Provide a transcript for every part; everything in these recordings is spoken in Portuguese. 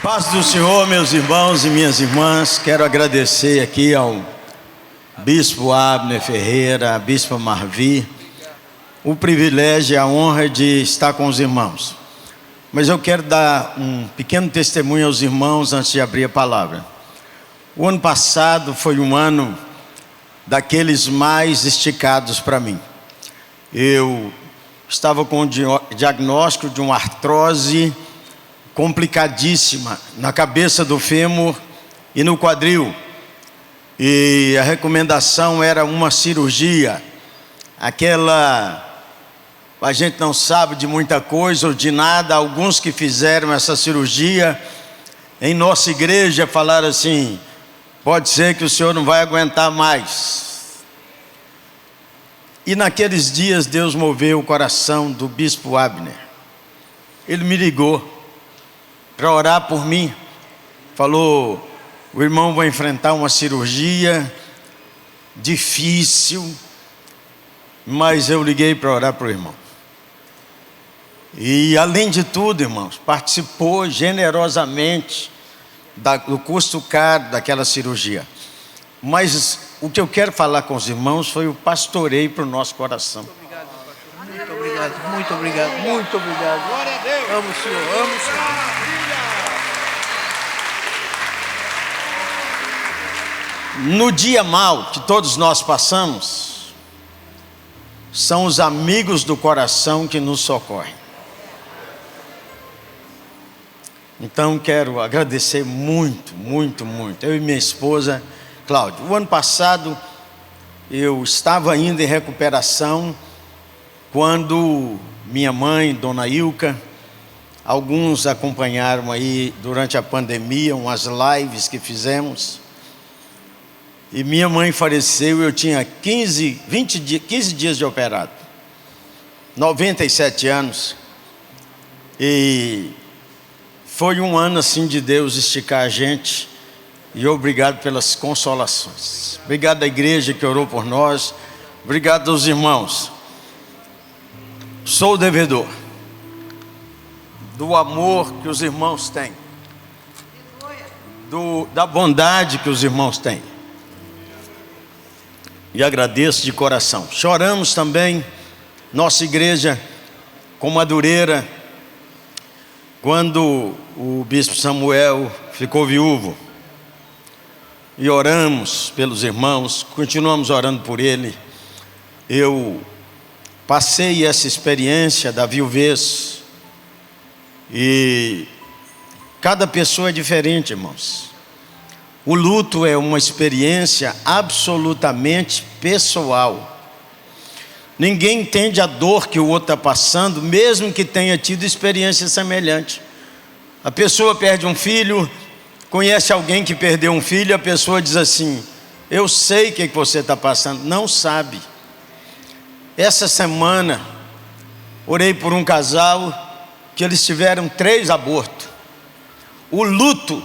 Paz do Senhor, meus irmãos e minhas irmãs. Quero agradecer aqui ao Bispo Abner Ferreira, a Bispa Marvi, o privilégio e a honra de estar com os irmãos. Mas eu quero dar um pequeno testemunho aos irmãos antes de abrir a palavra. O ano passado foi um ano daqueles mais esticados para mim. Eu estava com o diagnóstico de uma artrose complicadíssima na cabeça do fêmur e no quadril, e a recomendação era uma cirurgia, a gente não sabe de muita coisa ou de nada. Alguns que fizeram essa cirurgia em nossa igreja falaram assim: pode ser que o senhor não vai aguentar mais. E naqueles dias Deus moveu o coração do Bispo Abner. Ele me ligou para orar por mim. Falou: o irmão vai enfrentar uma cirurgia difícil, mas eu liguei para orar para o irmão. E além de tudo, irmãos, participou generosamente do custo caro daquela cirurgia. Mas o que eu quero falar com os irmãos foi o pastoreio para o nosso coração. Muito obrigado, muito obrigado, muito obrigado. Glória a Deus. Amo o Senhor, amo o Senhor. No dia mau que todos nós passamos, são os amigos do coração que nos socorrem. Então quero agradecer muito, muito, muito. Eu e minha esposa Cláudia. O ano passado eu estava ainda em recuperação quando minha mãe, Dona Ilka, alguns acompanharam aí durante a pandemia umas lives que fizemos. E minha mãe faleceu, eu tinha 15 dias de operado, 97 anos. E foi um ano assim de Deus esticar a gente. E obrigado pelas consolações. Obrigado à igreja que orou por nós. Obrigado aos irmãos. Sou devedor do amor que os irmãos têm, da bondade que os irmãos têm. E agradeço de coração. Choramos também, nossa igreja, com Madureira, quando o bispo Samuel ficou viúvo. E oramos pelos irmãos, continuamos orando por ele. Eu passei essa experiência da viuvez, e cada pessoa é diferente, irmãos. O luto é uma experiência absolutamente pessoal. Ninguém entende a dor que o outro está passando, mesmo que tenha tido experiência semelhante. A pessoa perde um filho, conhece alguém que perdeu um filho, a pessoa diz assim: eu sei o que você está passando. Não sabe. Essa semana orei por um casal que eles tiveram 3 abortos. O luto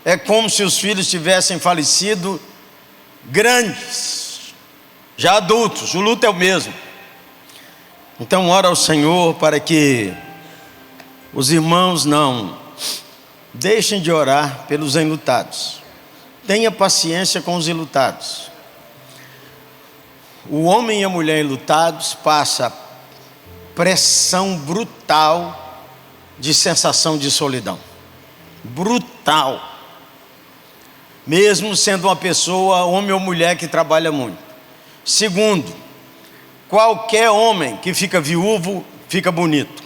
é como se os filhos tivessem falecido grandes, já adultos. O luto é o mesmo. Então ora ao Senhor para que os irmãos não deixem de orar pelos enlutados. Tenha paciência com os enlutados. O homem e a mulher enlutados passam pressão brutal de sensação de solidão. Brutal. Mesmo sendo uma pessoa, homem ou mulher, que trabalha muito. Segundo, qualquer homem que fica viúvo, fica bonito.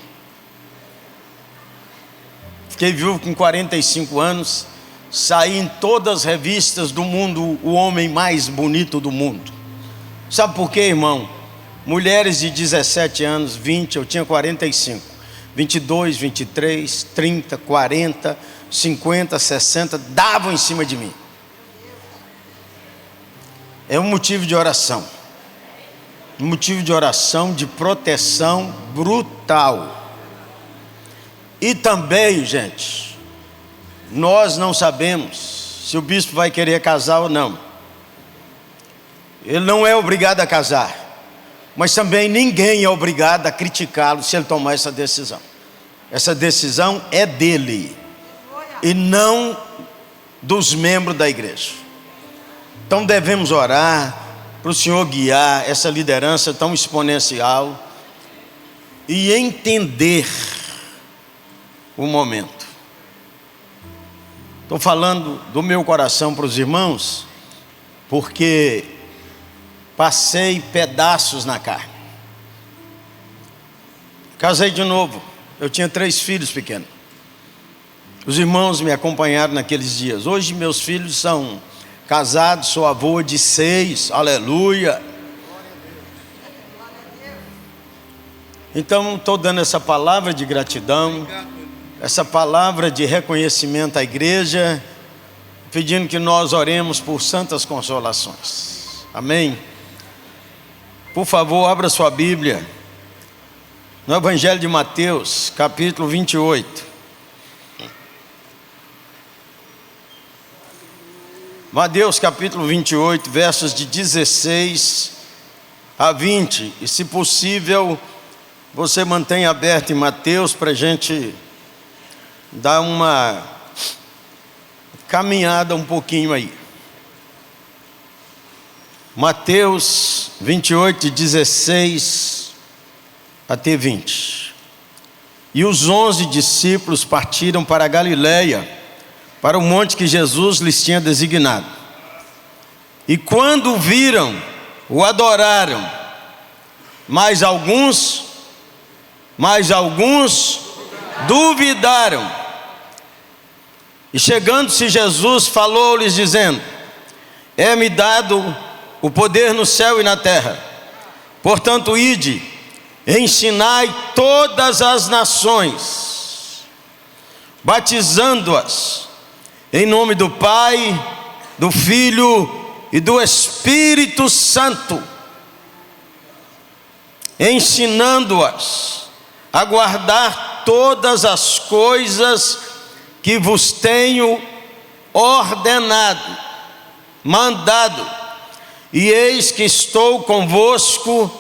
Fiquei viúvo com 45 anos, saí em todas as revistas do mundo, o homem mais bonito do mundo. Sabe por quê, irmão? Mulheres de 17 anos, 20, eu tinha 45, 22, 23, 30, 40, 50, 60, davam em cima de mim. É um motivo de oração. Um motivo de oração, de proteção brutal. E também, gente, nós não sabemos se o bispo vai querer casar ou não. Ele não é obrigado a casar, mas também ninguém é obrigado a criticá-lo se ele tomar essa decisão. Essa decisão é dele. e não dos membros da igreja. Então devemos orar para o Senhor guiar essa liderança tão exponencial e entender o momento. Estou falando do meu coração para os irmãos, porque passei pedaços na carne. Casei de novo, eu tinha 3 filhos pequenos. Os irmãos me acompanharam naqueles dias. Hoje meus filhos são casados, sou avô de 6, aleluia. Então estou dando essa palavra de gratidão, essa palavra de reconhecimento à igreja, pedindo que nós oremos por santas consolações. Amém? Por favor, abra sua Bíblia no Evangelho de Mateus, capítulo 28. Mateus capítulo 28, versos de 16 a 20. E se possível, você mantenha aberto em Mateus para a gente dar uma caminhada um pouquinho aí. Mateus 28, 16 até 20. E os 11 discípulos partiram para a Galileia, para o monte que Jesus lhes tinha designado. E quando o viram, o adoraram, mas alguns duvidaram. E chegando-se Jesus, falou-lhes dizendo: é-me dado o poder no céu e na terra. Portanto, ide, ensinai todas as nações, batizando-as em nome do Pai, do Filho e do Espírito Santo, ensinando-as a guardar todas as coisas que vos tenho ordenado, mandado, e eis que estou convosco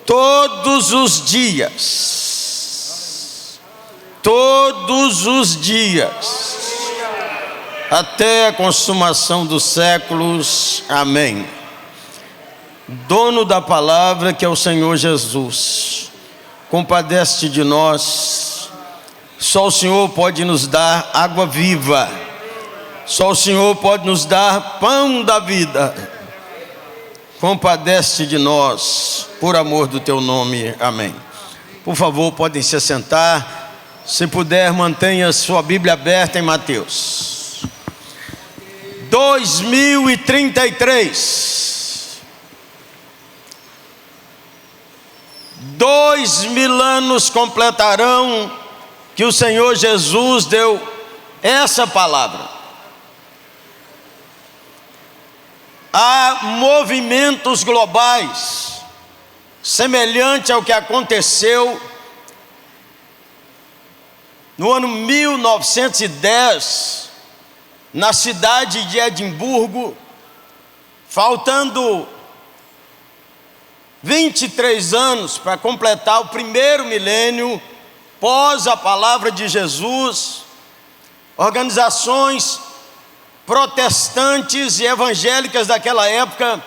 todos os dias, até a consumação dos séculos. Amém. Dono da palavra, que é o Senhor Jesus, compadece-te de nós. Só o Senhor pode nos dar água viva, só o Senhor pode nos dar pão da vida. Compadece-te de nós, por amor do teu nome. Amém. Por favor, podem se assentar. Se puder, mantenha sua Bíblia aberta em Mateus 2033. 2000 anos completarão que o Senhor Jesus deu essa palavra. Há movimentos globais semelhante ao que aconteceu no ano 1910 na cidade de Edimburgo, faltando 23 anos para completar o primeiro milênio pós a palavra de Jesus. Organizações protestantes e evangélicas daquela época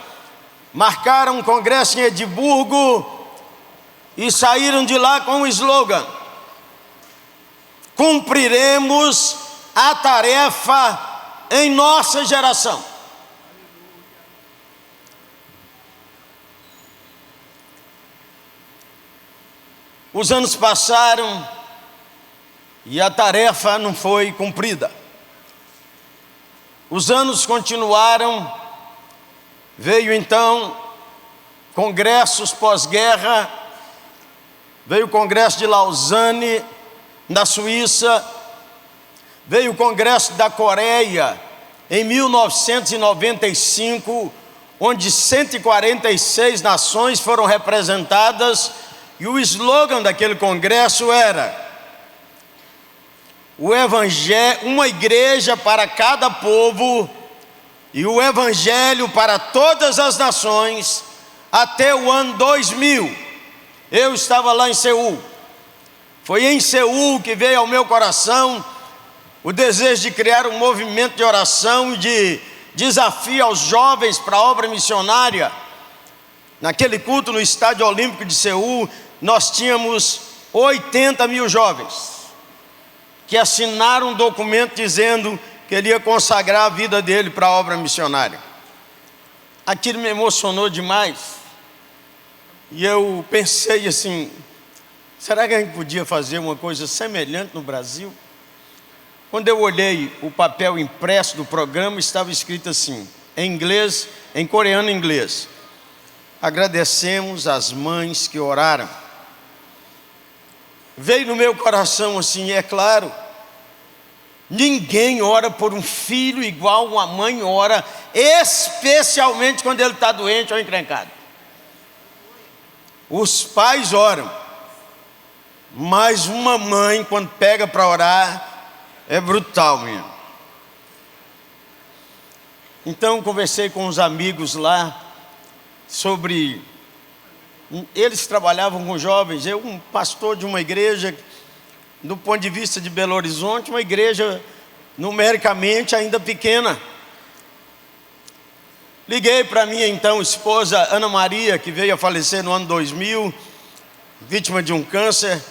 marcaram um congresso em Edimburgo e saíram de lá com um slogan: cumpriremos a tarefa em nossa geração. Os anos passaram e a tarefa não foi cumprida. Os anos continuaram, veio então congressos pós-guerra, veio o Congresso de Lausanne, na Suíça, veio o Congresso da Coreia, em 1995, onde 146 nações foram representadas, e o slogan daquele congresso era: o evangelho, uma igreja para cada povo e o evangelho para todas as nações até o ano 2000. Eu estava lá em Seul. Foi em Seul que veio ao meu coração o desejo de criar um movimento de oração e de desafio aos jovens para a obra missionária. Naquele culto no Estádio Olímpico de Seul, nós tínhamos 80 mil jovens que assinaram um documento dizendo que ele ia consagrar a vida dele para a obra missionária. Aquilo me emocionou demais. E eu pensei assim, será que a gente podia fazer uma coisa semelhante no Brasil? Quando eu olhei o papel impresso do programa, estava escrito assim, em inglês, em coreano e inglês: agradecemos as mães que oraram. Veio no meu coração assim, é claro, ninguém ora por um filho igual uma mãe ora, especialmente quando ele está doente ou encrencado. Os pais oram, mas uma mãe, quando pega para orar, é brutal mesmo. Então conversei com uns amigos lá sobre... Eles trabalhavam com jovens. Eu, um pastor de uma igreja, do ponto de vista de Belo Horizonte, uma igreja numericamente ainda pequena. Liguei para minha então esposa Ana Maria, que veio a falecer no ano 2000, vítima de um câncer,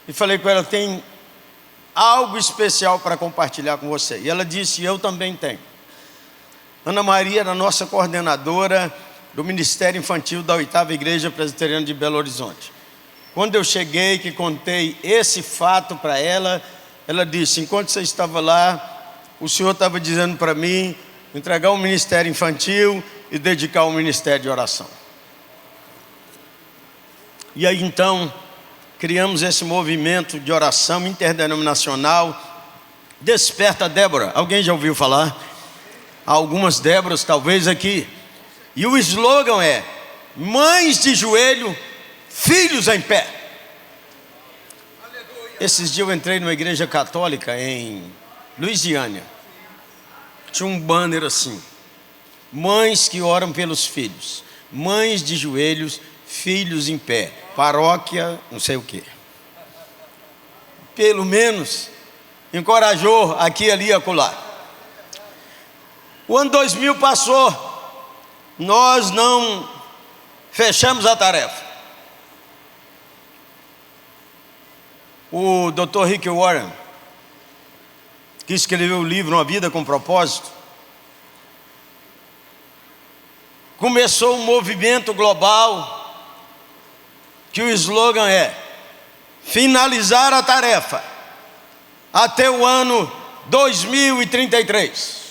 e falei com ela: tem algo especial para compartilhar com você. E ela disse: eu também tenho. Ana Maria era nossa coordenadora do Ministério Infantil da 8ª Igreja Presbiteriana de Belo Horizonte. Quando eu cheguei, que contei esse fato para ela, ela disse: enquanto você estava lá, o Senhor estava dizendo para mim entregar o Ministério Infantil e dedicar o Ministério de Oração. E aí então, criamos esse movimento de oração interdenominacional, Desperta Débora. Alguém já ouviu falar? Algumas Déboras talvez aqui. E o slogan é: mães de joelho, filhos em pé. Esses dias eu entrei numa igreja católica em Louisiana. Tinha um banner assim: mães que oram pelos filhos, mães de joelhos, filhos em pé, paróquia não sei o que. Pelo menos encorajou aqui, ali e acolá. O ano 2000 passou, nós não fechamos a tarefa. O Dr. Rick Warren, que escreveu o livro Uma Vida com Propósito, começou um movimento global que o slogan é: finalizar a tarefa até o ano 2033.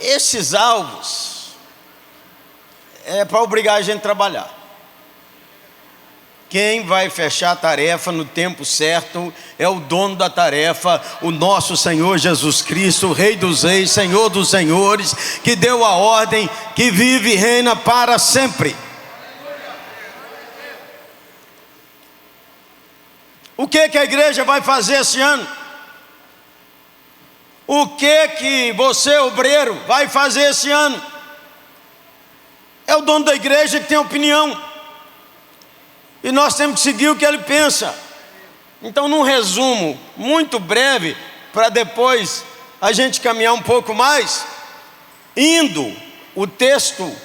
Esses alvos é para obrigar a gente a trabalhar. Quem vai fechar a tarefa no tempo certo é o dono da tarefa, o nosso Senhor Jesus Cristo, Rei dos Reis, Senhor dos Senhores, que deu a ordem, que vive e reina para sempre. O que a igreja vai fazer esse ano? O que você, obreiro, vai fazer esse ano? É o dono da igreja que tem opinião, e nós temos que seguir o que ele pensa. Então, num resumo muito breve, para depois a gente caminhar um pouco mais, o texto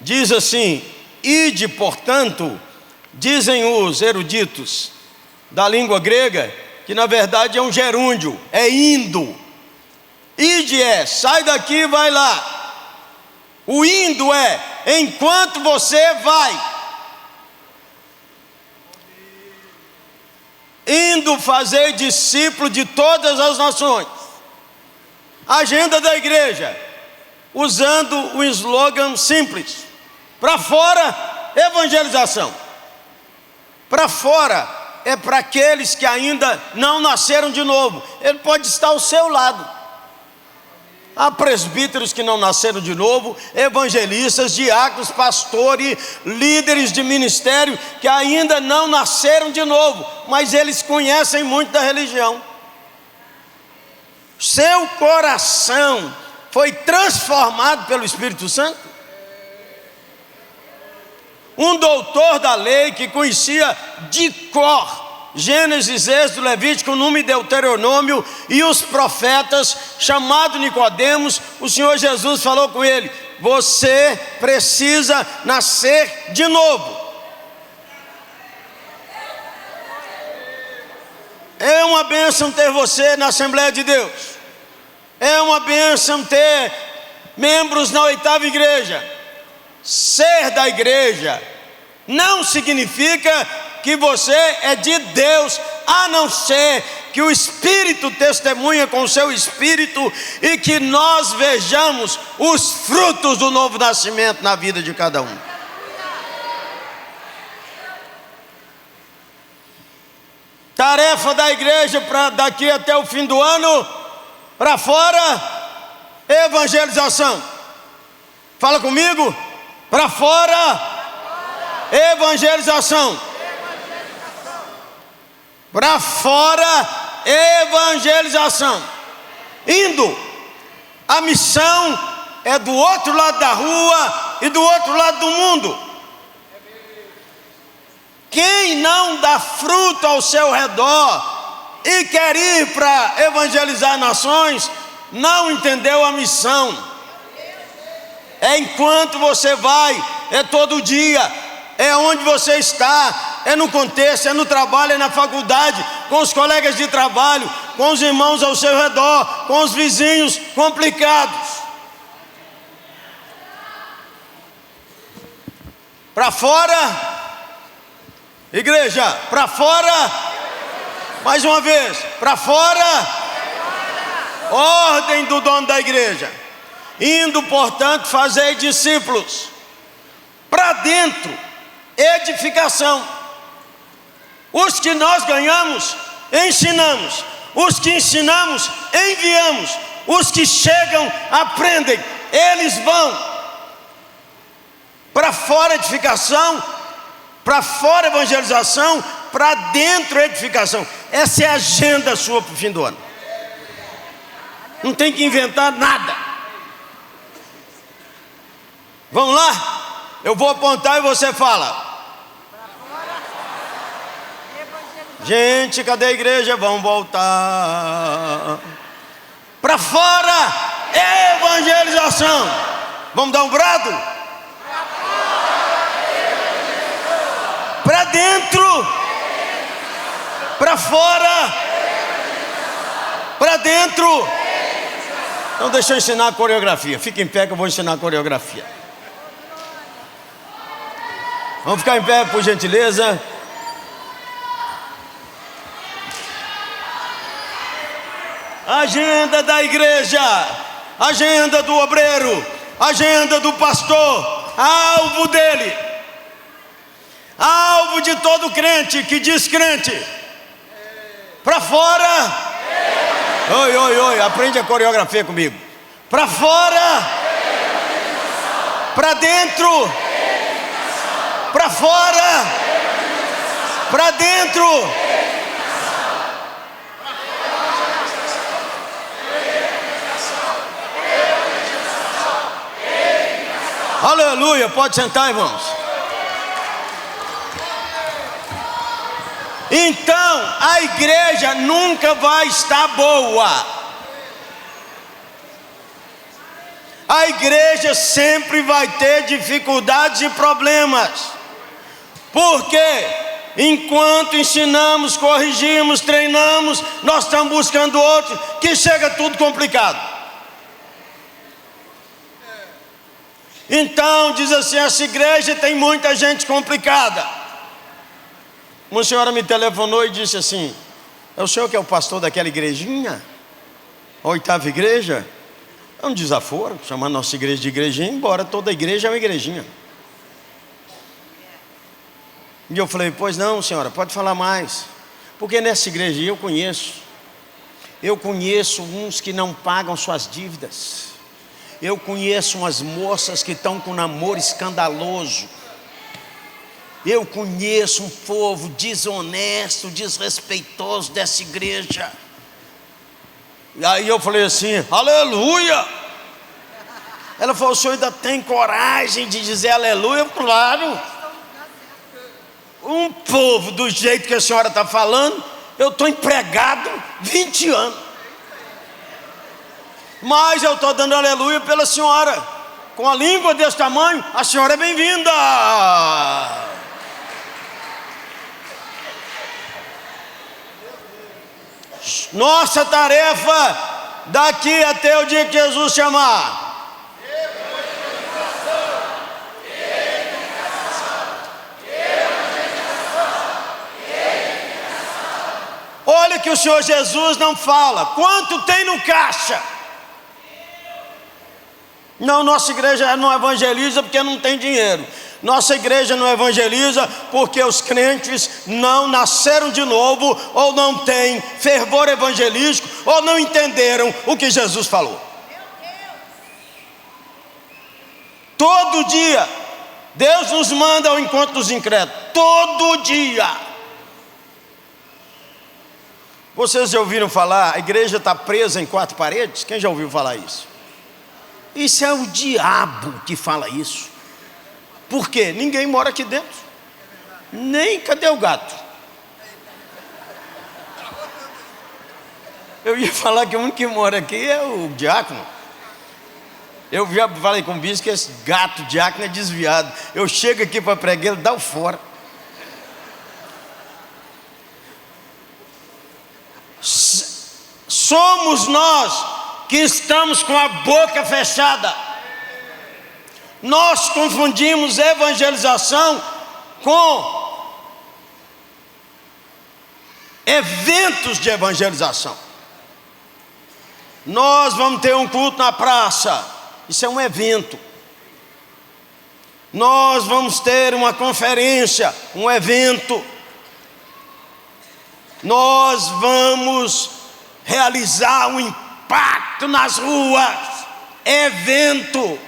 diz assim: ide, portanto, dizem os eruditos da língua grega, que na verdade é um gerúndio, é indo. Ide é, sai daqui e vai lá. O indo é, enquanto você vai. Indo fazer discípulo de todas as nações. Agenda da igreja, usando um slogan simples: para fora, evangelização. Para fora é para aqueles que ainda não nasceram de novo. Ele pode estar ao seu lado. Há presbíteros que não nasceram de novo, evangelistas, diáconos, pastores, líderes de ministério que ainda não nasceram de novo, mas eles conhecem muito da religião. Seu coração foi transformado pelo Espírito Santo? Um doutor da lei que conhecia de cor Gênesis, Êxodo, Levítico, Número e Deuteronômio e os profetas, chamado Nicodemos, o Senhor Jesus falou com ele: você precisa nascer de novo. É uma bênção ter você na Assembleia de Deus. É uma bênção ter membros na 8ª igreja. Ser da igreja não significa que você é de Deus, a não ser que o Espírito testemunha com o seu Espírito e que nós vejamos os frutos do novo nascimento na vida de cada um. Tarefa da igreja para daqui até o fim do ano, para fora, evangelização. Fala comigo, para fora, evangelização. Para fora, evangelização. Indo, a missão é do outro lado da rua e do outro lado do mundo. Quem não dá fruto ao seu redor e quer ir para evangelizar nações, não entendeu a missão. É enquanto você vai, é todo dia, é onde você está, é no contexto, é no trabalho, é na faculdade, com os colegas de trabalho, com os irmãos ao seu redor, com os vizinhos complicados. Para fora, igreja, para fora, mais uma vez, para fora, ordem do dono da igreja. Indo, portanto, fazer discípulos. Para dentro, edificação. Os que nós ganhamos, ensinamos. Os que ensinamos, enviamos. Os que chegam, aprendem. Eles vão. Para fora, edificação. Para fora, evangelização. Para dentro, edificação. Essa é a agenda sua para o fim do ano. Não tem que inventar nada. Vamos lá? Eu vou apontar e você fala. Gente, cadê a igreja? Vamos voltar. Para fora, evangelização. Vamos dar um brado? Para dentro, para fora, para dentro. Então deixa eu ensinar a coreografia. Fica em pé que eu vou ensinar a coreografia. Vamos ficar em pé, por gentileza. Agenda da igreja, agenda do obreiro, agenda do pastor, alvo dele, alvo de todo crente que diz crente. Para fora, oi, oi, oi, aprende a coreografia comigo. Para fora, para dentro, para fora, para dentro. Aleluia, pode sentar, irmãos. Então, a igreja nunca vai estar boa. A igreja sempre vai ter dificuldades e problemas. Porque enquanto ensinamos, corrigimos, treinamos, nós estamos buscando outros, que chega tudo complicado. Então, diz assim, essa igreja tem muita gente complicada. Uma senhora me telefonou e disse assim: é o senhor que é o pastor daquela igrejinha? A 8ª igreja? É um desaforo chamar nossa igreja de igrejinha, embora toda igreja é uma igrejinha. E eu falei: pois não, senhora, pode falar mais. Porque nessa igreja eu conheço uns que não pagam suas dívidas. Eu conheço umas moças que estão com namoro escandaloso. Eu conheço um povo desonesto, desrespeitoso dessa igreja. E aí eu falei assim: aleluia. Ela falou: o senhor ainda tem coragem de dizer aleluia? Claro. Um povo do jeito que a senhora está falando, eu estou empregado 20 anos. Mas eu estou dando aleluia pela senhora. Com a língua desse tamanho, a senhora é bem-vinda. Nossa tarefa daqui até o dia que Jesus chamar. Olha que o Senhor Jesus não fala quanto tem no caixa. Não, nossa igreja não evangeliza porque não tem dinheiro. Nossa igreja não evangeliza porque os crentes não nasceram de novo, ou não têm fervor evangelístico, ou não entenderam o que Jesus falou. Todo dia Deus nos manda ao encontro dos incrédulos. Todo dia. Vocês já ouviram falar, a igreja está presa em 4 paredes? Quem já ouviu falar isso? Isso é o diabo que fala isso. Por quê? Ninguém mora aqui dentro. Nem cadê o gato? Eu ia falar que o único que mora aqui é o diácono. Eu já falei com o bispo que esse gato diácono é desviado. Eu chego aqui para pregar, ele dá o fora. Somos nós que estamos com a boca fechada. Nós confundimos evangelização com eventos de evangelização. Nós vamos ter um culto na praça, isso é um evento. Nós vamos ter uma conferência, um evento. Nós vamos realizar um impacto nas ruas, evento.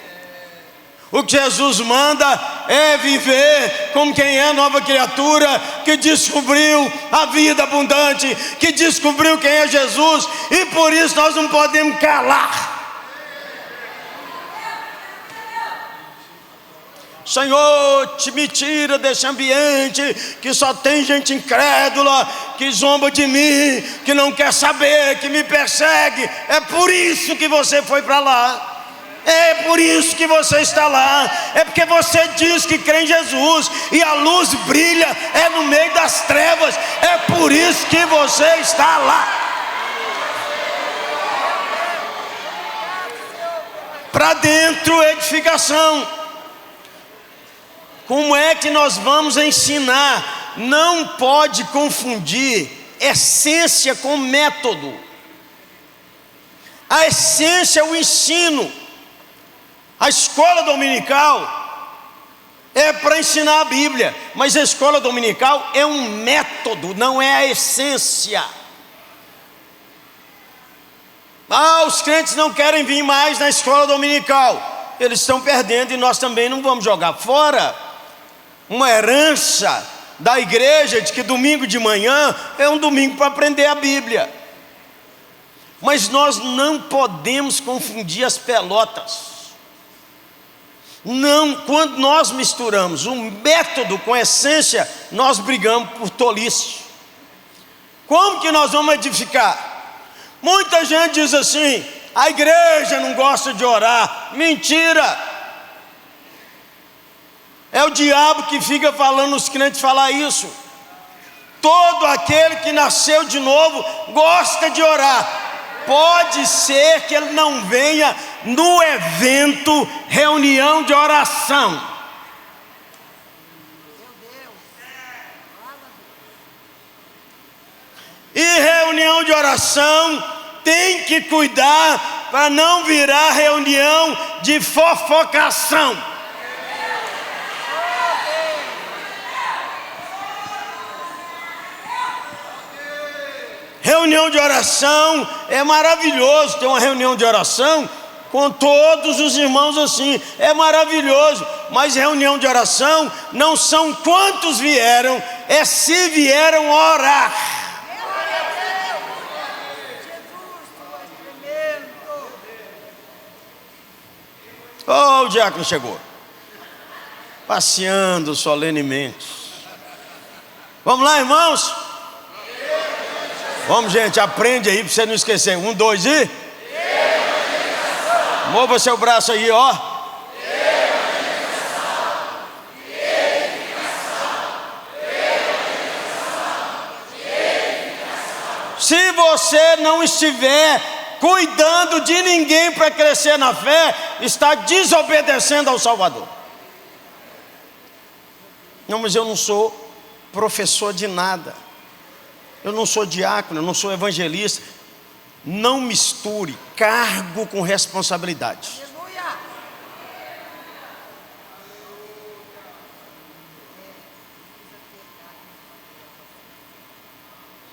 O que Jesus manda é viver como quem é nova criatura, que descobriu a vida abundante, que descobriu quem é Jesus, e por isso nós não podemos calar. Senhor, me tira desse ambiente que só tem gente incrédula, que zomba de mim, que não quer saber, que me persegue. É por isso que você foi para lá. É por isso que você está lá. É porque você diz que crê em Jesus e a luz brilha é no meio das trevas. É por isso que você está lá. Para dentro, edificação. Como é que nós vamos ensinar? Não pode confundir essência com método. A essência é o ensino. A escola dominical é para ensinar a Bíblia, mas a escola dominical é um método, não é a essência. Os crentes não querem vir mais na escola dominical. Eles estão perdendo, e nós também não vamos jogar fora uma herança da igreja de que domingo de manhã é um domingo para aprender a Bíblia. Mas nós não podemos confundir as pelotas. Não, quando nós misturamos um método com essência, nós brigamos por tolice. Como que nós vamos edificar? Muita gente diz assim: a igreja não gosta de orar. Mentira! É o diabo que fica falando os crentes falar isso. Todo aquele que nasceu de novo gosta de orar. Pode ser que ele não venha no evento, reunião de oração. E reunião de oração tem que cuidar para não virar reunião de fofocação. Reunião de oração é maravilhoso. Ter uma reunião de oração com todos os irmãos assim, é maravilhoso. Mas reunião de oração não são quantos vieram, é se vieram orar. O diácono chegou, passeando solenemente. Vamos lá, irmãos? Vamos, gente, aprende aí para você não esquecer. 1, 2 e... Mova seu braço aí, ó. Se você não estiver cuidando de ninguém para crescer na fé, está desobedecendo ao Salvador. Não, mas eu não sou professor de nada. Eu não sou diácono, eu não sou evangelista. Não misture cargo com responsabilidade.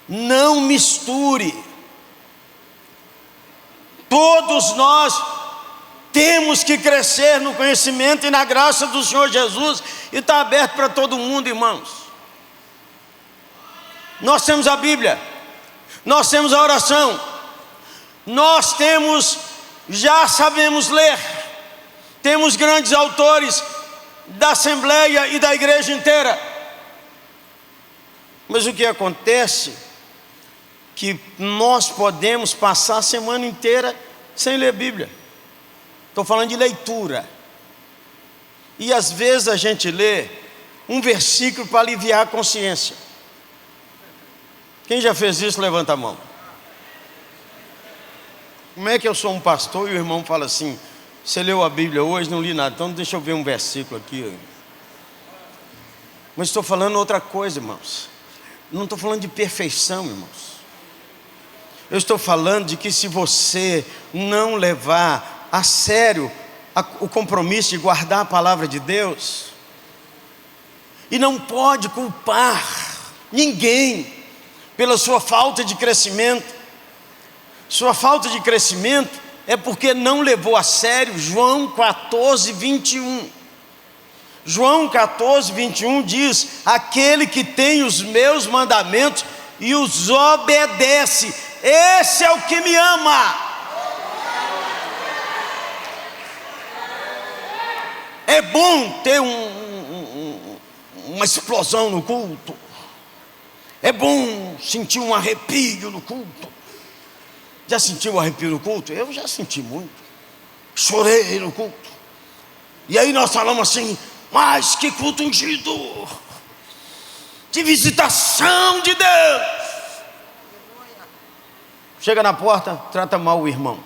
Não misture. Todos nós temos que crescer no conhecimento e na graça do Senhor Jesus, e está aberto para todo mundo, irmãos. Nós temos a Bíblia, nós temos a oração, nós temos, já sabemos ler, temos grandes autores da Assembleia e da igreja inteira. Mas o que acontece? Que nós podemos passar a semana inteira sem ler Bíblia. Estou falando de leitura. E às vezes a gente lê um versículo para aliviar a consciência. Quem já fez isso, levanta a mão. Como é que eu sou um pastor e o irmão fala assim: você leu a Bíblia hoje? Não li nada, então deixa eu ver um versículo aqui. Mas estou falando outra coisa, irmãos. Não estou falando de perfeição, irmãos. Eu estou falando de que se você não levar a sério o compromisso de guardar a palavra de Deus, e não pode culpar ninguém pela sua falta de crescimento. Sua falta de crescimento é porque não levou a sério João 14, 21. João 14, 21 diz: aquele que tem os meus mandamentos e os obedece, esse é o que me ama. É bom ter uma explosão no culto. É bom sentir um arrepio no culto. Já sentiu um arrepio no culto? Eu já senti muito. Chorei no culto. E aí nós falamos assim: mas que culto ungido, de visitação de Deus. Chega na porta, trata mal o irmão.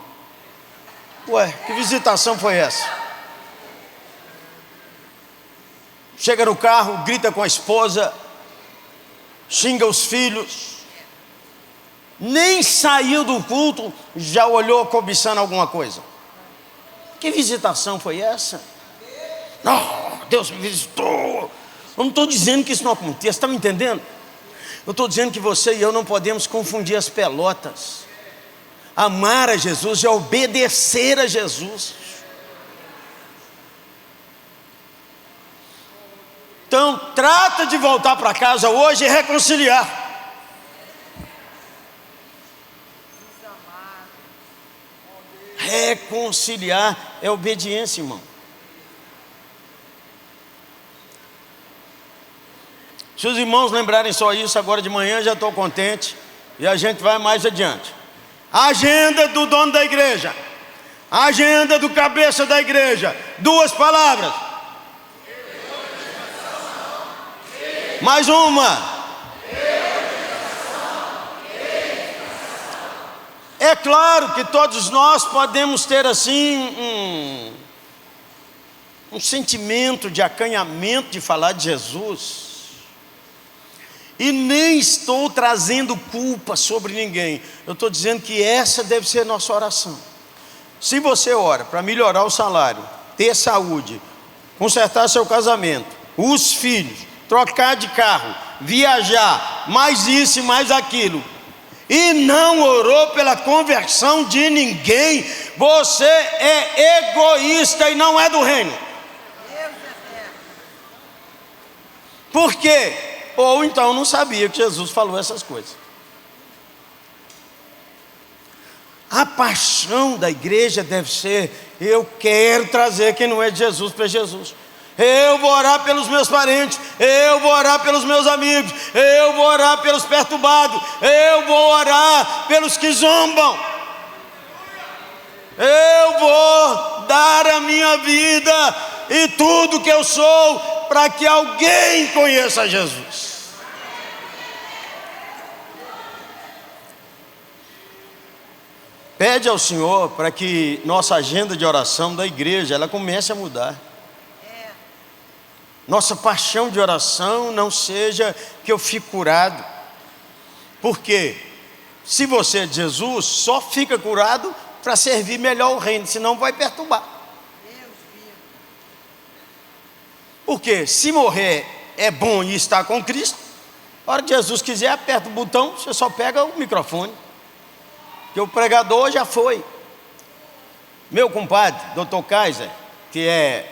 Ué, que visitação foi essa? Chega no carro, grita com a esposa, xinga os filhos. Nem saiu do culto, já olhou cobiçando alguma coisa. Que visitação foi essa? Não, Deus me visitou. Eu não estou dizendo que isso não aconteça, está me entendendo? Eu estou dizendo que você e eu não podemos confundir as pelotas. Amar a Jesus é obedecer a Jesus. Então, trata de voltar para casa hoje e reconciliar. Reconciliar é obediência, irmão. Se os irmãos lembrarem só isso agora de manhã, já estou contente. E a gente vai mais adiante. A agenda do dono da igreja, a agenda do cabeça da igreja. 2 palavras. Mais uma. É claro que todos nós podemos ter assim um sentimento de acanhamento de falar de Jesus. E nem estou trazendo culpa sobre ninguém. Eu estou dizendo que essa deve ser a nossa oração. Se você ora para melhorar o salário, ter saúde, consertar seu casamento, os filhos, trocar de carro, viajar, mais isso e mais aquilo, e não orou pela conversão de ninguém, você é egoísta e não é do reino. Por quê? Ou então não sabia que Jesus falou essas coisas. A paixão da igreja deve ser: eu quero trazer quem não é de Jesus para Jesus. eu vou orar pelos meus parentes, eu vou orar pelos meus amigos, eu vou orar pelos perturbados, eu vou orar pelos que zombam, eu vou dar a minha vida e tudo que eu sou para que alguém conheça Jesus. Pede ao Senhor para que nossa agenda de oração da igreja ela comece a mudar. Nossa paixão de oração não seja que eu fique curado. Porque se você é de Jesus, só fica curado para servir melhor o reino, senão vai perturbar. Porque se morrer é bom e estar com Cristo, a hora que Jesus quiser, aperta o botão, você só pega o microfone. Porque o pregador já foi. Meu compadre, Dr. Kaiser, que é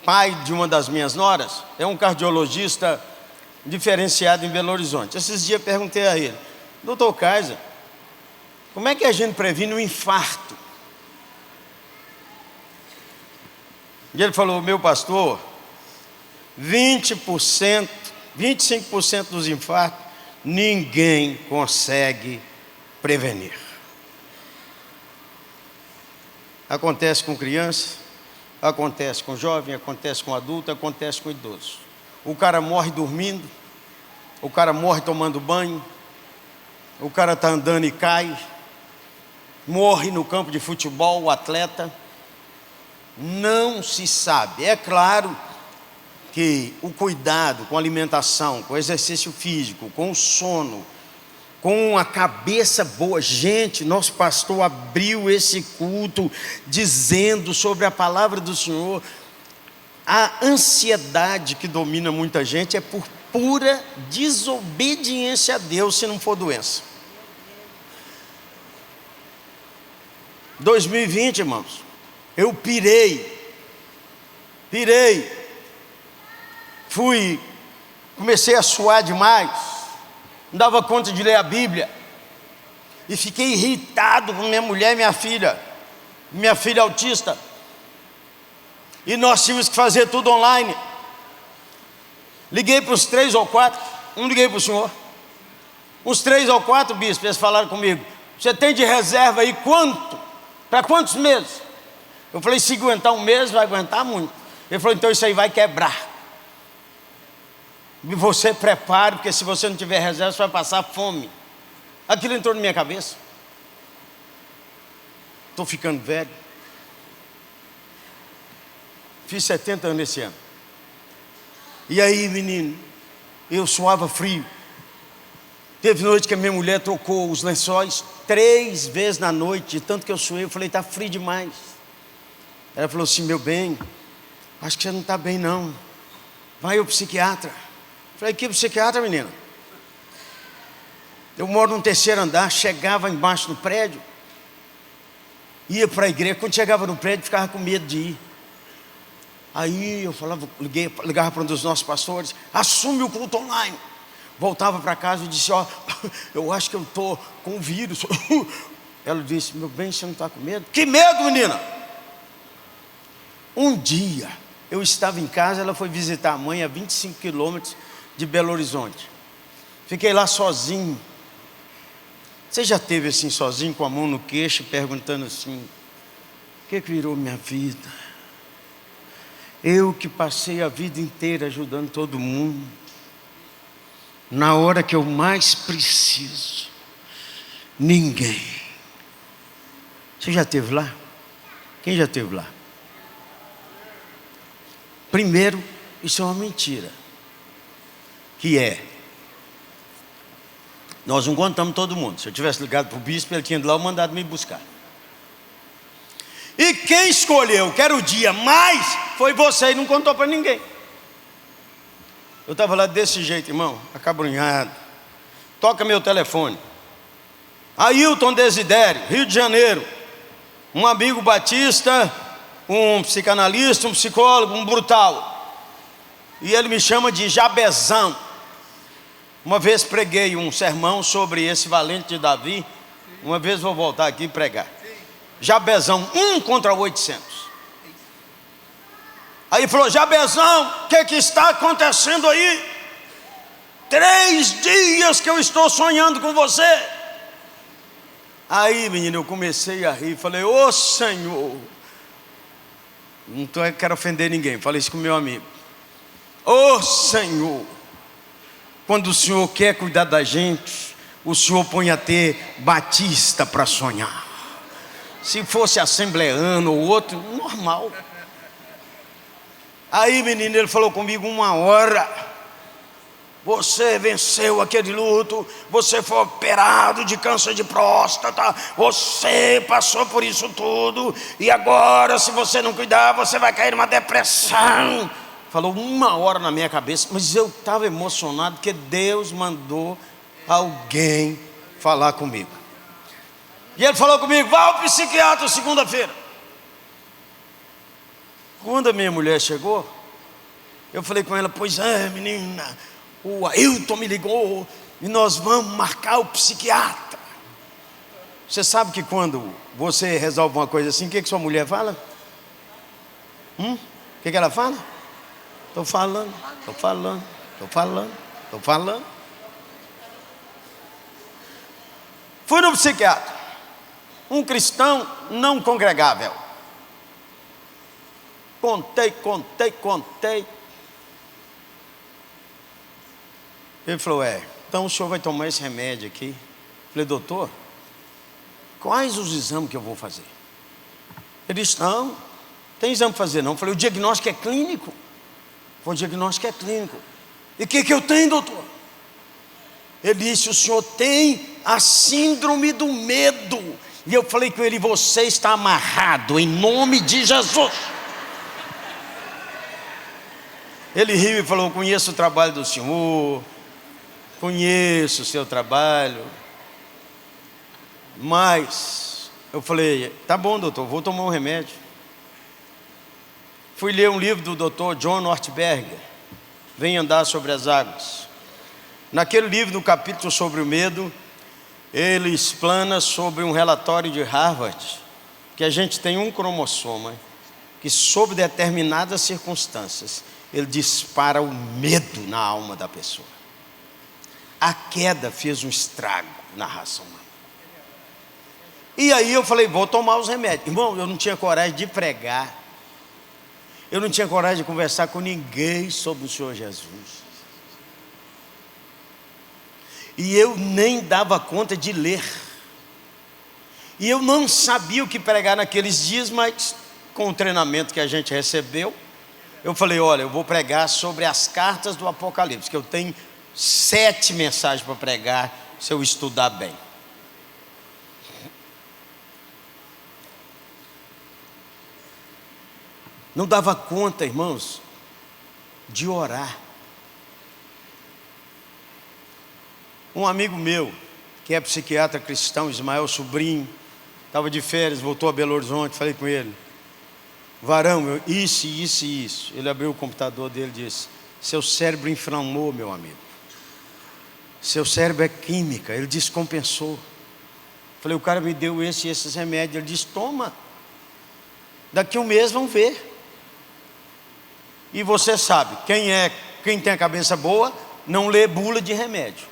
pai de uma das minhas noras, é um cardiologista diferenciado em Belo Horizonte. Esses dias eu perguntei a ele: Dr. Kaiser, como é que a gente previne um infarto? E ele falou: meu pastor, 20%, 25% dos infartos ninguém consegue prevenir. Acontece com criança, acontece com jovem, acontece com adulto, acontece com idoso. O cara morre dormindo, o cara morre tomando banho, o cara está andando e cai, morre no campo de futebol, o atleta. Não se sabe. É claro que o cuidado com a alimentação, com o exercício físico, com o sono, com a cabeça boa. Gente, nosso pastor abriu esse culto dizendo sobre a palavra do Senhor. A ansiedade que domina muita gente é por pura desobediência a Deus, se não for doença. 2020, irmãos, eu pirei, comecei a suar demais, não dava conta de ler a Bíblia, e fiquei irritado com minha mulher e minha filha autista, e nós tínhamos que fazer tudo online. Liguei para os 3 ou 4, não liguei para o senhor, os 3 ou 4 bispos, eles falaram comigo: você tem de reserva aí quanto? Para quantos meses? Eu falei: se aguentar um mês, vai aguentar muito. Ele falou: então isso aí vai quebrar. E você prepare, porque se você não tiver reserva, você vai passar fome. Aquilo entrou na minha cabeça. Estou ficando velho. Fiz 70 anos esse ano. E aí, menino, eu suava frio. Teve noite que a minha mulher trocou os lençóis 3 vezes na noite, de tanto que eu suei. Eu falei: está frio demais. Ela falou assim: meu bem, acho que você não está bem não, vai ao psiquiatra. Eu falei: que psiquiatra, menina? Eu moro no 3º andar, chegava embaixo do prédio, ia para a igreja. Quando chegava no prédio, ficava com medo de ir. Aí eu falava, ligava para um dos nossos pastores: assume o culto online. Voltava para casa e disse: ó, eu acho que eu estou com vírus. Ela disse: meu bem, você não está com medo? Que medo, menina? Um dia eu estava em casa, ela foi visitar a mãe a 25 quilômetros de Belo Horizonte. Fiquei lá sozinho. Você já esteve assim sozinho, com a mão no queixo, perguntando assim: o que virou minha vida? Eu que passei a vida inteira ajudando todo mundo, na hora que eu mais preciso, ninguém. Você já esteve lá? Quem já esteve lá? Primeiro, isso é uma mentira. Que é: nós não contamos todo mundo. Se eu tivesse ligado para o bispo, ele tinha ido lá e mandado me buscar. E quem escolheu que era o dia mais foi você, e não contou para ninguém. Eu estava lá desse jeito, irmão, acabrunhado. Toca meu telefone. Ailton Desidério, Rio de Janeiro. Um amigo batista, um psicanalista, um psicólogo, um brutal. E ele me chama de Jabezão. Uma vez preguei um sermão sobre esse valente de Davi. Uma vez vou voltar aqui e pregar. Jabezão, 1 contra 800. Aí ele falou: Jabezão, o que está acontecendo aí? 3 dias que eu estou sonhando com você. Aí, menino, eu comecei a rir. Falei: ô Senhor, não quero ofender ninguém, falei isso com meu amigo. Ô Senhor, quando o Senhor quer cuidar da gente, o Senhor põe a ter batista para sonhar. Se fosse assembleano ou outro, normal. Aí, menino, ele falou comigo 1 hora. Você venceu aquele luto, você foi operado de câncer de próstata, você passou por isso tudo, e agora, se você não cuidar, você vai cair numa depressão. Falou 1 hora na minha cabeça, mas eu estava emocionado porque Deus mandou alguém falar comigo. E ele falou comigo: vá ao psiquiatra segunda-feira. Quando a minha mulher chegou, eu falei com ela: pois é, menina, o Ailton me ligou e nós vamos marcar o psiquiatra. Você sabe que quando você resolve uma coisa assim, o que sua mulher fala? O que ela fala? Estou falando. Fui no psiquiatra, um cristão não congregável. Contei. Ele falou: então o senhor vai tomar esse remédio aqui. Falei: doutor, quais os exames que eu vou fazer? Ele disse: não tem exame para fazer não. Falei: o diagnóstico é clínico? Foi: o diagnóstico é clínico. E o que eu tenho, doutor? Ele disse: o senhor tem a síndrome do medo. E eu falei com ele: você está amarrado em nome de Jesus. Ele riu e falou: conheço o trabalho do senhor, conheço o seu trabalho, mas eu falei: tá bom, doutor, vou tomar um remédio. Fui ler um livro do doutor John Ortberger, Vem Andar sobre as Águas. Naquele livro, no capítulo sobre o medo, ele explana sobre um relatório de Harvard, que a gente tem um cromossoma, que sob determinadas circunstâncias, ele dispara o medo na alma da pessoa. A queda fez um estrago na raça humana. E aí eu falei: vou tomar os remédios. Irmão, eu não tinha coragem de pregar, eu não tinha coragem de conversar com ninguém sobre o Senhor Jesus, e eu nem dava conta de ler, e eu não sabia o que pregar naqueles dias, mas com o treinamento que a gente recebeu, eu falei: olha, eu vou pregar sobre as cartas do Apocalipse, que eu tenho 7 mensagens para pregar, se eu estudar bem. Não dava conta, irmãos, de orar. Um amigo meu, que é psiquiatra cristão, Ismael Sobrinho, estava de férias, voltou a Belo Horizonte. Falei com ele: varão, isso. Ele abriu o computador dele e disse: seu cérebro inflamou, meu amigo. Seu cérebro é química, ele descompensou. Falei: o cara me deu esses remédios. Ele disse: toma, daqui 1 mês vão ver. E você sabe, quem tem a cabeça boa, não lê bula de remédio.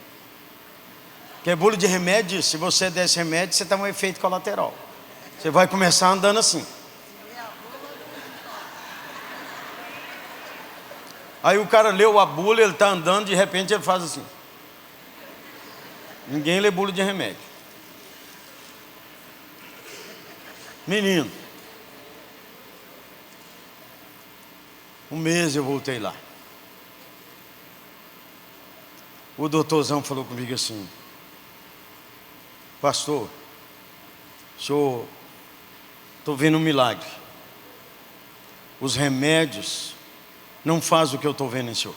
Porque bula de remédio, se você der esse remédio, você tem um efeito colateral. Você vai começar andando assim. Aí o cara leu a bula, ele está andando, de repente ele faz assim. Ninguém lê bula de remédio. Menino, 1 mês eu voltei lá. O doutorzão falou comigo assim: pastor, senhor, estou vendo um milagre. Os remédios não fazem o que eu estou vendo em senhor.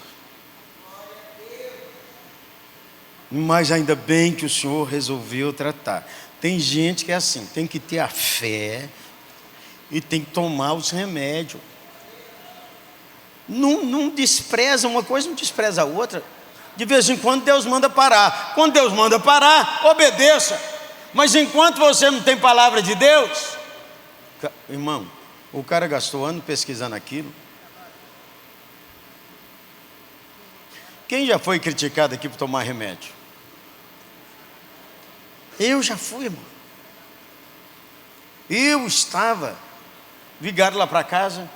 Mas ainda bem que o senhor resolveu tratar. Tem gente que é assim, tem que ter a fé e tem que tomar os remédios. Não despreza uma coisa, não despreza a outra. De vez em quando Deus manda parar. Quando Deus manda parar, obedeça. Mas enquanto você não tem palavra de Deus, irmão, o cara gastou anos pesquisando aquilo. Quem já foi criticado aqui por tomar remédio? Eu já fui, irmão. Eu estava ligado lá para casa.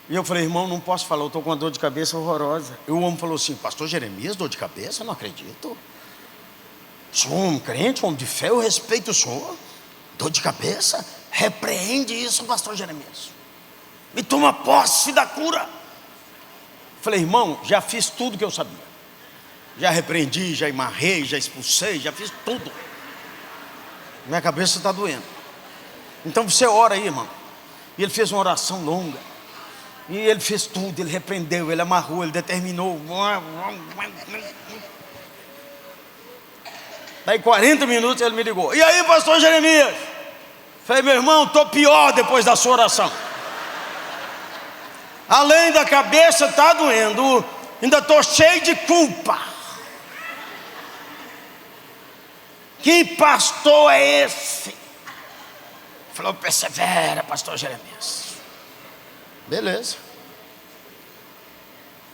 E eu falei, irmão, não posso falar, eu estou com uma dor de cabeça horrorosa. E o homem falou assim, pastor Jeremias, dor de cabeça? Não acredito. Sou um crente, um homem de fé, eu respeito o senhor. Dor de cabeça? Repreende isso, pastor Jeremias. E toma posse da cura. Falei, irmão, já fiz tudo que eu sabia. Já repreendi, já amarrei, já expulsei, já fiz tudo. Minha cabeça está doendo. Então você ora aí, irmão. E ele fez uma oração longa. E ele fez tudo, ele repreendeu, ele amarrou, ele determinou. Daí 40 minutos ele me ligou. E aí, pastor Jeremias? Falei, meu irmão, estou pior depois da sua oração. Além da cabeça estar doendo, ainda estou cheio de culpa. Que pastor é esse? Falou, persevera, pastor Jeremias. Beleza.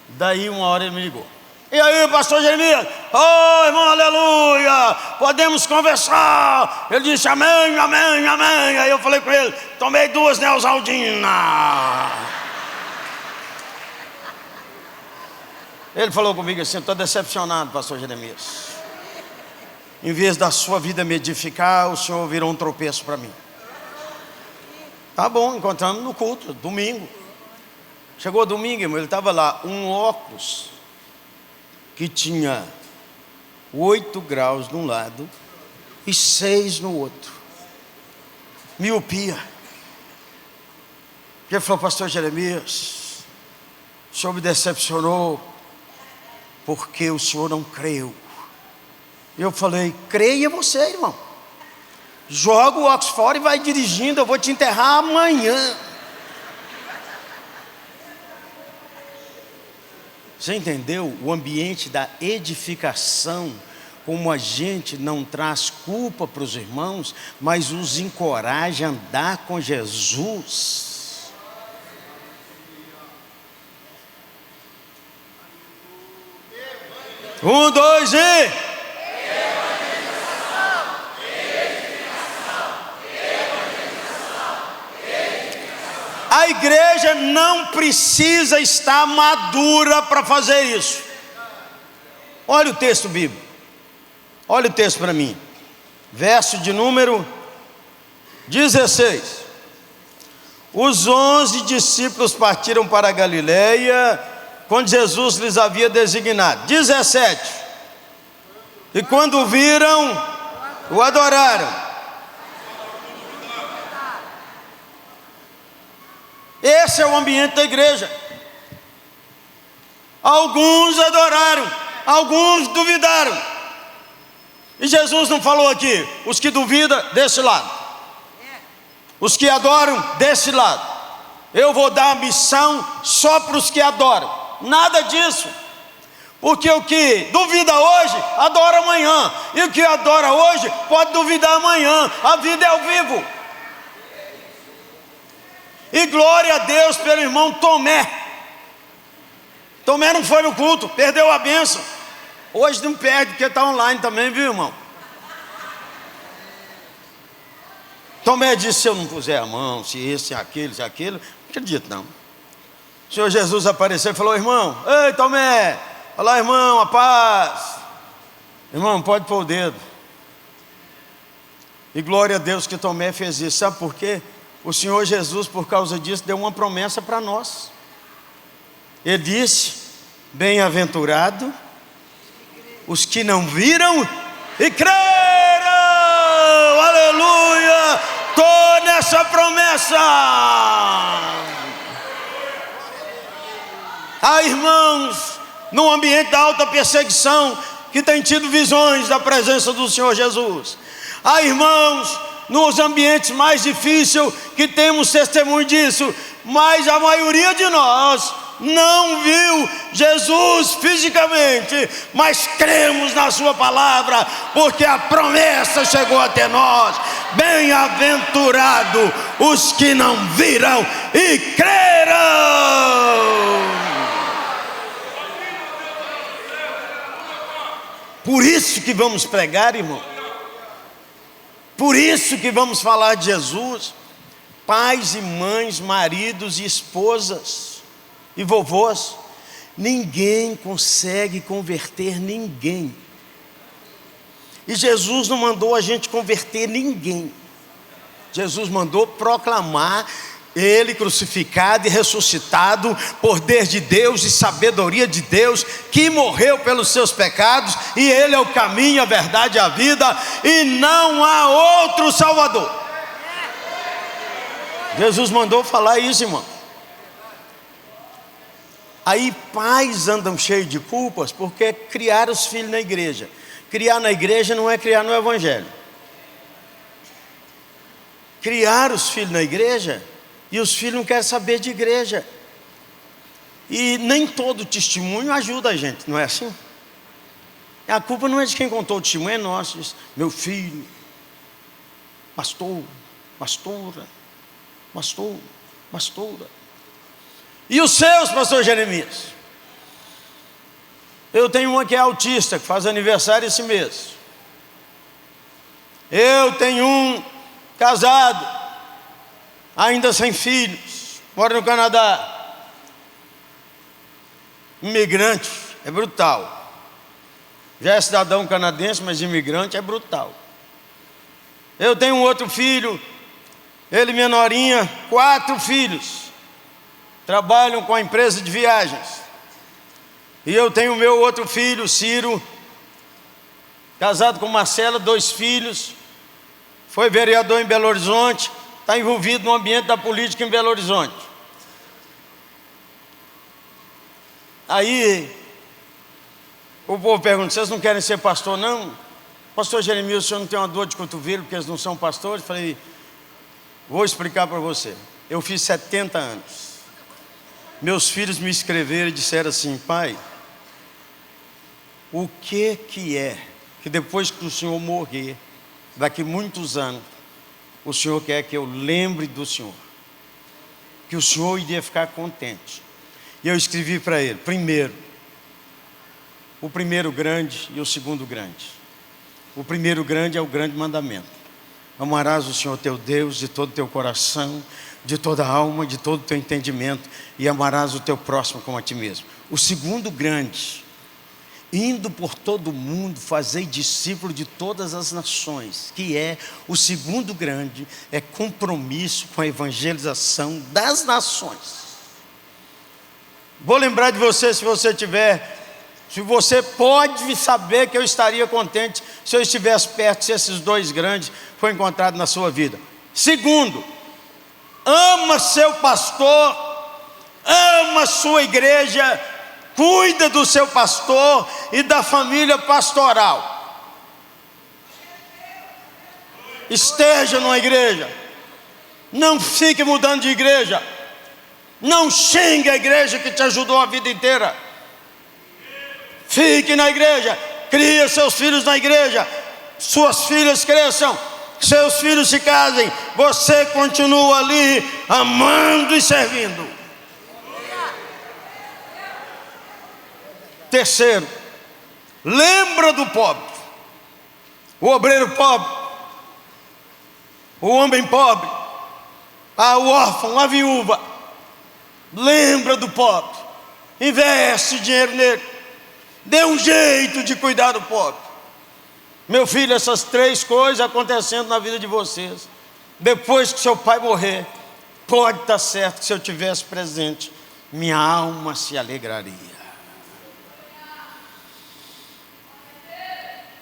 Daí uma hora ele me ligou. E aí, pastor Jeremias? Oh, irmão, aleluia, podemos conversar. Ele disse, amém, amém, amém. Aí eu falei com ele, tomei 2 Neosaldina. Ele falou comigo assim, estou decepcionado, pastor Jeremias. Em vez da sua vida me edificar, o senhor virou um tropeço para mim. Tá bom, encontramos no culto, domingo. Chegou domingo, irmão, ele estava lá, um óculos que tinha 8 graus de um lado e 6 no outro. Miopia. Ele falou, pastor Jeremias, o senhor me decepcionou porque o senhor não creu. Eu falei, creia você, irmão. Joga o óculos fora e vai dirigindo, eu vou te enterrar amanhã. Você entendeu o ambiente da edificação? Como a gente não traz culpa para os irmãos, mas os encoraja a andar com Jesus. Um, dois e... A igreja não precisa estar madura para fazer isso. Olha o texto bíblico. Olha o texto para mim. Verso de número 16. Os 11 discípulos partiram para a Galileia, quando Jesus lhes havia designado. 17. E quando o viram, o adoraram. Esse é o ambiente da igreja. Alguns adoraram, alguns duvidaram. E Jesus não falou aqui, os que duvidam, desse lado. Os que adoram, desse lado. Eu vou dar a missão só para os que adoram. Nada disso. Porque o que duvida hoje, adora amanhã. E o que adora hoje, pode duvidar amanhã. A vida é ao vivo. E glória a Deus pelo irmão Tomé. Tomé não foi no culto, perdeu a bênção. Hoje não perde, porque está online também, viu, irmão? Tomé disse, se eu não puser a mão, se esse, se aquilo, não acredito não. O Senhor Jesus apareceu e falou, irmão, ei Tomé, olá irmão, a paz. Irmão, pode pôr o dedo. E glória a Deus que Tomé fez isso, sabe por quê? O Senhor Jesus, por causa disso, deu uma promessa para nós. Ele disse, bem-aventurado os que não viram e creram. Aleluia, estou nessa promessa. Há irmãos no ambiente da alta perseguição que têm tido visões da presença do Senhor Jesus. Há irmãos nos ambientes mais difíceis que temos testemunho disso, mas a maioria de nós não viu Jesus fisicamente, mas cremos na sua palavra, porque a promessa chegou até nós. Bem-aventurado os que não viram e creram. Por isso que vamos pregar, irmão. Por isso que vamos falar de Jesus. Pais e mães, maridos e esposas e vovôs, ninguém consegue converter ninguém. E Jesus não mandou a gente converter ninguém. Jesus mandou proclamar Ele crucificado e ressuscitado, poder de Deus e sabedoria de Deus, que morreu pelos seus pecados, e Ele é o caminho, a verdade e a vida, e não há outro Salvador. Jesus mandou falar isso, irmão. Aí pais andam cheios de culpas porque criaram os filhos na igreja. Criar na igreja não é criar no evangelho. Criar os filhos na igreja e os filhos não querem saber de igreja. E nem todo testemunho ajuda a gente, não é assim? A culpa não é de quem contou o testemunho, é nosso. Diz, meu filho, pastor, pastora, pastor, pastora. E os seus, pastor Jeremias? Eu tenho uma que é autista, que faz aniversário esse mês. Eu tenho um casado, ainda sem filhos, mora no Canadá. Imigrante, é brutal. Já é cidadão canadense, mas imigrante é brutal. Eu tenho um outro filho, ele e minha norinha, 4 filhos, trabalham com a empresa de viagens. E eu tenho o meu outro filho, Ciro, casado com Marcela, 2 filhos, foi vereador em Belo Horizonte, está envolvido no ambiente da política em Belo Horizonte. Aí o povo pergunta, vocês não querem ser pastor não? Pastor Jeremias, o senhor não tem uma dor de cotovelo porque eles não são pastores? Falei, vou explicar para você. Eu fiz 70 anos. Meus filhos me escreveram e disseram assim, pai, o que é que depois que o senhor morrer, daqui muitos anos, o senhor quer que eu lembre do senhor? Que o senhor iria ficar contente. E eu escrevi para ele, primeiro, o primeiro grande e o segundo grande. O primeiro grande é o grande mandamento. Amarás o Senhor teu Deus de todo o teu coração, de toda a alma, de todo o teu entendimento, e amarás o teu próximo como a ti mesmo. O segundo grande, indo por todo o mundo, fazei discípulo de todas as nações, que é o segundo grande, é compromisso com a evangelização das nações. Vou lembrar de você se você tiver, se você pode saber que eu estaria contente se eu estivesse perto, se esses 2 grandes foram encontrados na sua vida. Segundo, ama seu pastor, ama sua igreja, cuida do seu pastor e da família pastoral. Esteja numa igreja, não fique mudando de igreja, não xingue a igreja que te ajudou a vida inteira. Fique na igreja, crie seus filhos na igreja, suas filhas cresçam, seus filhos se casem, você continua ali amando e servindo. Terceiro, lembra do pobre, o obreiro pobre, o homem pobre, o órfão, a viúva. Lembra do pobre, investe dinheiro nele, dê um jeito de cuidar do pobre. Meu filho, essas 3 coisas acontecendo na vida de vocês, depois que seu pai morrer, pode estar certo que se eu tivesse presente, minha alma se alegraria.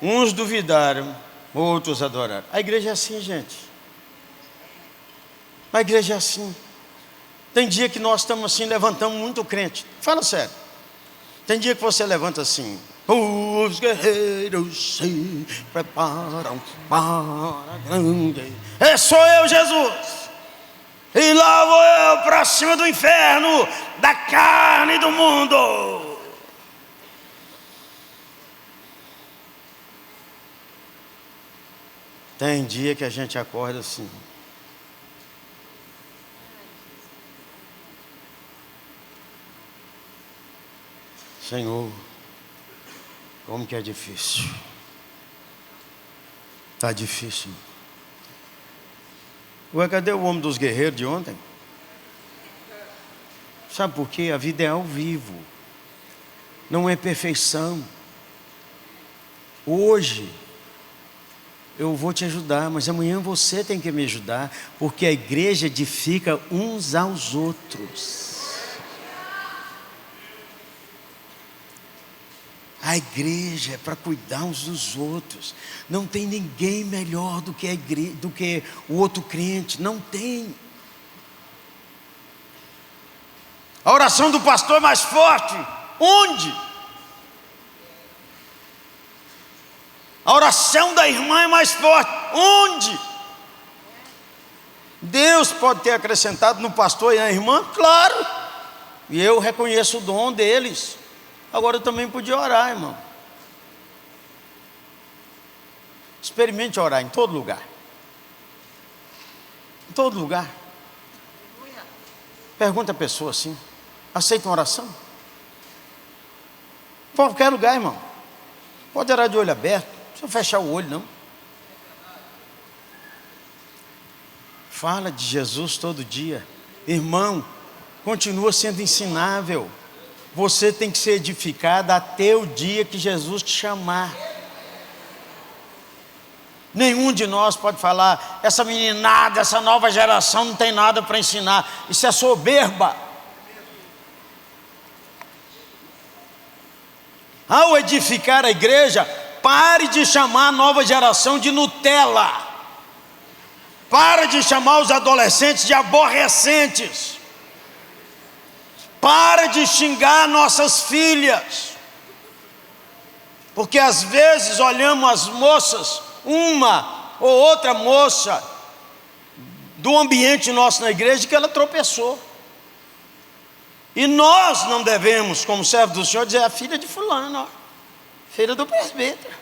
Uns duvidaram, outros adoraram. A igreja é assim, gente. A igreja é assim. Tem dia que nós estamos assim, levantamos muito crente. Fala sério. Tem dia que você levanta assim, os guerreiros se preparam para a grande. Sou eu, Jesus. E lá vou eu para cima do inferno, da carne e do mundo. Tem dia que a gente acorda assim. Senhor, Como que é difícil. Está difícil. Ué, cadê o homem dos guerreiros de ontem? Sabe por quê? A vida é ao vivo. Não é perfeição. Hoje eu vou te ajudar, mas amanhã você tem que me ajudar, porque a igreja edifica uns aos outros. A igreja é para cuidar uns dos outros. Não tem ninguém melhor do que a igreja, do que o outro crente. Não tem. A oração do pastor é mais forte. Onde? A oração da irmã é mais forte. Onde? Deus pode ter acrescentado no pastor e na irmã? Claro. E eu reconheço o dom deles. Agora eu também podia orar, irmão. Experimente orar em todo lugar. Em todo lugar. Pergunta a pessoa assim: aceita uma oração? Em qualquer lugar, irmão. Pode orar de olho aberto. Não precisa fechar o olho, não. Fala de Jesus todo dia. Irmão, continua sendo ensinável. Você tem que ser edificado até o dia que Jesus te chamar. Nenhum de nós pode falar: essa meninada, essa nova geração não tem nada para ensinar. Isso é soberba. Ao edificar a igreja, pare de chamar a nova geração de Nutella. Pare de chamar os adolescentes de aborrecentes. Para de xingar nossas filhas, porque às vezes olhamos as moças, uma ou outra moça do ambiente nosso na igreja, que ela tropeçou, e nós não devemos, como servo do Senhor, dizer: a filha de fulano, ó, filha do presbítero,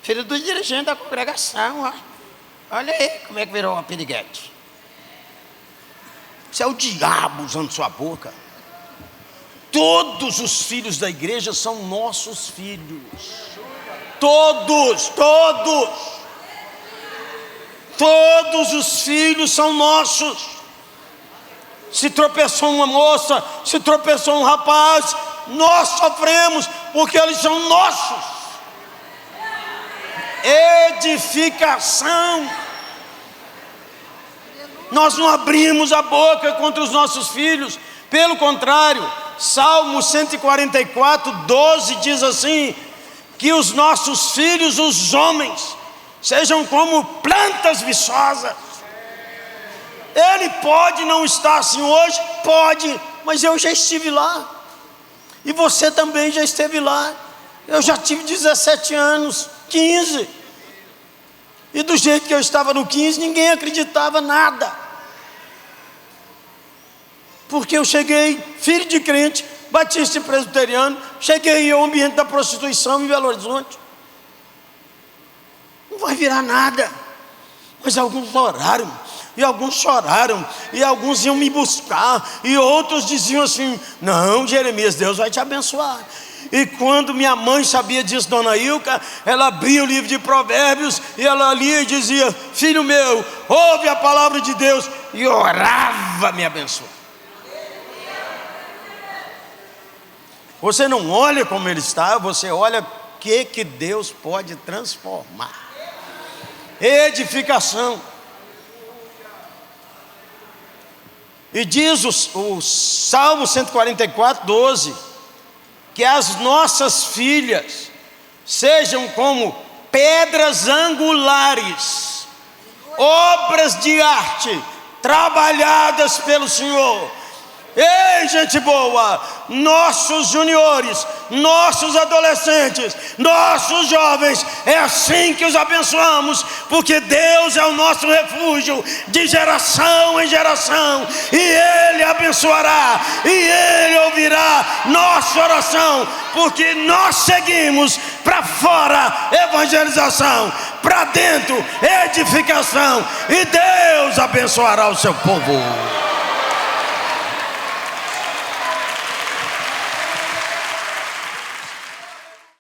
filha do dirigente da congregação, ó, olha aí como é que virou uma piriguete. Isso é o diabo usando sua boca. Todos os filhos da igreja são nossos filhos. Todos os filhos são nossos. Se tropeçou uma moça, se tropeçou um rapaz, nós sofremos, porque eles são nossos. Edificação. Nós não abrimos a boca contra os nossos filhos, pelo contrário. Salmo 144, 12 diz assim: que os nossos filhos, os homens, sejam como plantas viçosas. Ele pode não estar assim hoje, pode, mas eu já estive lá, e você também já esteve lá. Eu já tive 17 anos, 15, e do jeito que eu estava no 15, ninguém acreditava nada. Porque eu cheguei, filho de crente, batista e presbiteriano, cheguei ao ambiente da prostituição em Belo Horizonte. Não vai virar nada. Mas alguns oraram, e alguns choraram, e alguns iam me buscar, e outros diziam assim: não, Jeremias, Deus vai te abençoar. E quando minha mãe sabia disso, dona Ilka, ela abria o livro de Provérbios, e ela lia e dizia: filho meu, ouve a palavra de Deus, e orava, me abençoar. Você não olha como ele está, você olha o que Deus pode transformar. Edificação. E diz o Salmo 144, 12, que as nossas filhas sejam como pedras angulares, obras de arte, trabalhadas pelo Senhor. Ei, gente boa, nossos juniores, nossos adolescentes, nossos jovens, é assim que os abençoamos, porque Deus é o nosso refúgio de geração em geração, e Ele abençoará, e Ele ouvirá nossa oração, porque nós seguimos para fora evangelização, para dentro edificação, e Deus abençoará o seu povo.